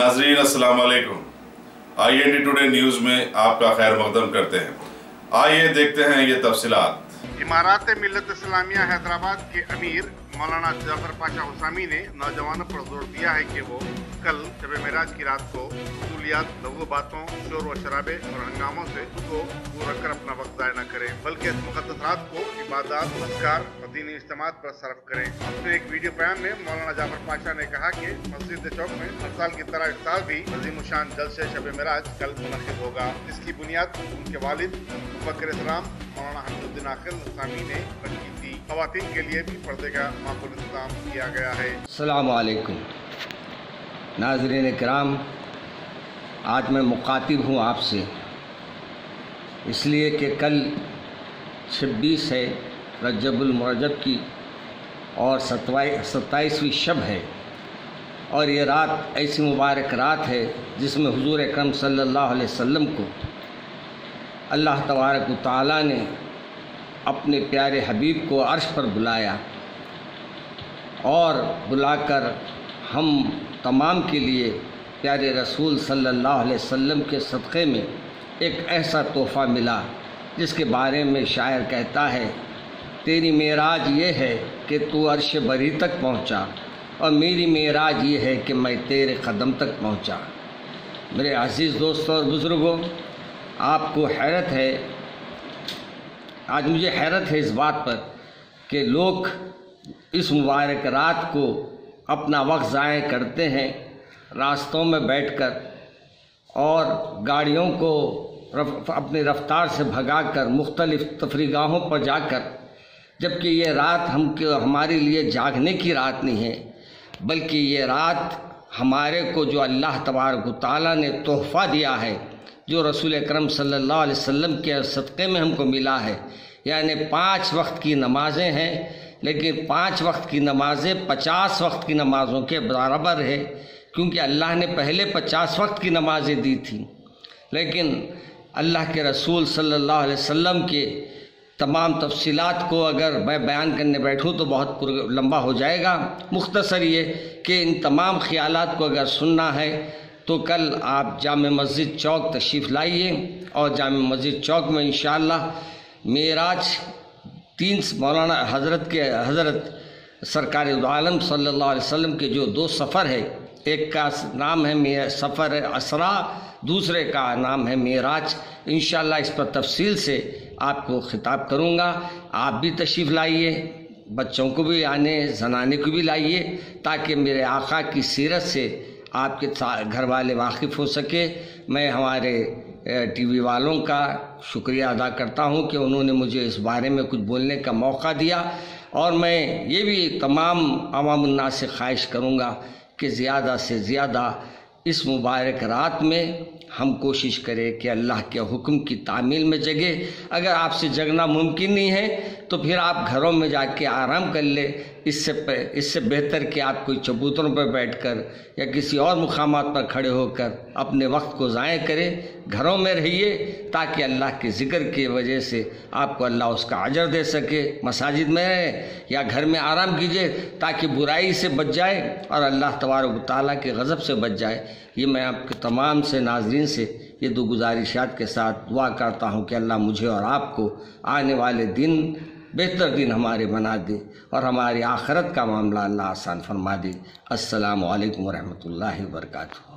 नाजरीन अस्सलाम वालेकुम। IND टुडे न्यूज़ में आपका खैर मकदम करते हैं। आइए देखते हैं ये तफसीलात। इमारात मिल्लत इस्लामिया हैदराबाद के अमीर मौलाना जाफर पाशा हुसामी ने नौजवानों पर जोर दिया है कि वो कल शब मेराज की रात को फजूलियात, लघु बातों, शोर व शराबे और हंगामों से को पूरा कर अपना वक्त ज़ाया न करें, बल्कि इस मुक़द्दस रात को इबादत, अज़कार और दीनी इज्तिमात पर सर्फ करें। अपने एक वीडियो बयान में मौलाना जाफर पाशा ने कहा कि मस्जिद चौक में हर साल की तरह इस साल भी अज़ीमुशान जलसे शब मेराज कल मुनक़िद होगा। इसकी बुनियाद उनके वालिद मुफक्किर इस्लाम मौलाना हमीदुद्दीन आखिल हुसामी ने रखी थी। ख़वातीन के लिए भी पर्दे का माकूल इंतज़ाम किया गया है। अस्सलामु अलैकुम नाज़रीन किराम, आज मैं मुखातिब हूँ आपसे इसलिए कि कल 26 है रजबुल मुरज्जब की और 27वीं शब है, और ये रात ऐसी मुबारक रात है जिसमें हुजूर अकरम सल्लल्लाहु अलैहि वसल्लम को अल्लाह तबारक व तआला ने अपने प्यारे हबीब को अर्श पर बुलाया और बुलाकर हम तमाम के लिए प्यारे रसूल सल्लल्लाहु अलैहि वसल्लम के सदक़े में एक ऐसा तोहफ़ा मिला जिसके बारे में शायर कहता है, तेरी मेराज ये है कि तू अर्श बरी तक पहुँचा और मेरी मेराज ये है कि मैं तेरे कदम तक पहुँचा। मेरे अज़ीज़ दोस्तों और बुज़ुर्गों, आपको हैरत है, आज मुझे हैरत है इस बात पर कि लोग इस मुबारक रात को अपना वक्त ज़ाया करते हैं रास्तों में बैठकर और गाड़ियों को अपनी रफ्तार से भगाकर मुख्तलिफ़ तफरीगाहों पर जाकर, जबकि ये रात हमारे लिए जागने की रात नहीं है, बल्कि ये रात हमारे को जो अल्लाह तबारक व तआला ने तोहफ़ा दिया है, जो रसूल अकरम सल्लल्लाहु अलैहि वसल्लम के सदक़े में हमको मिला है। यानी 5 वक्त की नमाज़ें हैं, लेकिन 5 वक्त की नमाज़ें 50 वक्त की नमाज़ों के बराबर है, क्योंकि अल्लाह ने पहले 50 वक्त की नमाज़ें दी थी। लेकिन अल्लाह के रसूल सल्लल्लाहु अलैहि वसल्लम के तमाम तफसीलात को अगर मैं बयान करने बैठूँ तो बहुत लंबा हो जाएगा। मुख्तसर ये कि इन तमाम ख़यालात को अगर सुनना है तो कल आप जामे मस्जिद चौक तशरीफ़ लाइए और जामे मस्जिद चौक में इंशाअल्लाह मेराज 3 मौलाना हज़रत सरकार आलम सल्लल्लाहु अलैहि वसल्लम के जो 2 सफ़र है, एक का नाम है सफ़र असरा, दूसरे का नाम है मेराज। इंशाअल्लाह इस पर तफसील से आपको खिताब करूँगा। आप भी तशरीफ़ लाइए, बच्चों को भी आने, ज़नाने को भी लाइए, ताकि मेरे आका की सीरत से आपके घर वाले वाकिफ़ हो सके। मैं हमारे TV वालों का शुक्रिया अदा करता हूं कि उन्होंने मुझे इस बारे में कुछ बोलने का मौका दिया, और मैं ये भी तमाम अवामुन्नास से ख्वाहिश करूंगा कि ज़्यादा से ज़्यादा इस मुबारक रात में हम कोशिश करें कि अल्लाह के हुक्म की तामील में जगे। अगर आपसे जगना मुमकिन नहीं है तो फिर आप घरों में जाके आराम कर ले। इससे बेहतर कि आप कोई चबूतरों पर बैठकर या किसी और मुकामात पर खड़े होकर अपने वक्त को ज़ाया करें। घरों में रहिए ताकि अल्लाह के ज़िक्र की वजह से आपको अल्लाह उसका अजर दे सके। मसाजिद में रहें या घर में आराम कीजिए ताकि बुराई से बच जाए और अल्लाह तबारक व तआला के गज़ब से बच जाए। ये मैं आपके तमाम से नाज़रीन से ये 2 गुजारिशात के साथ दुआ करता हूँ कि अल्लाह मुझे और आपको आने वाले दिन बेहतर दिन हमारे बना दे और हमारी आखिरत का मामला अल्लाह आसान फरमा दे। अस्सलामु अलैकुम व रहमतुल्लाहि व बरकातुहू।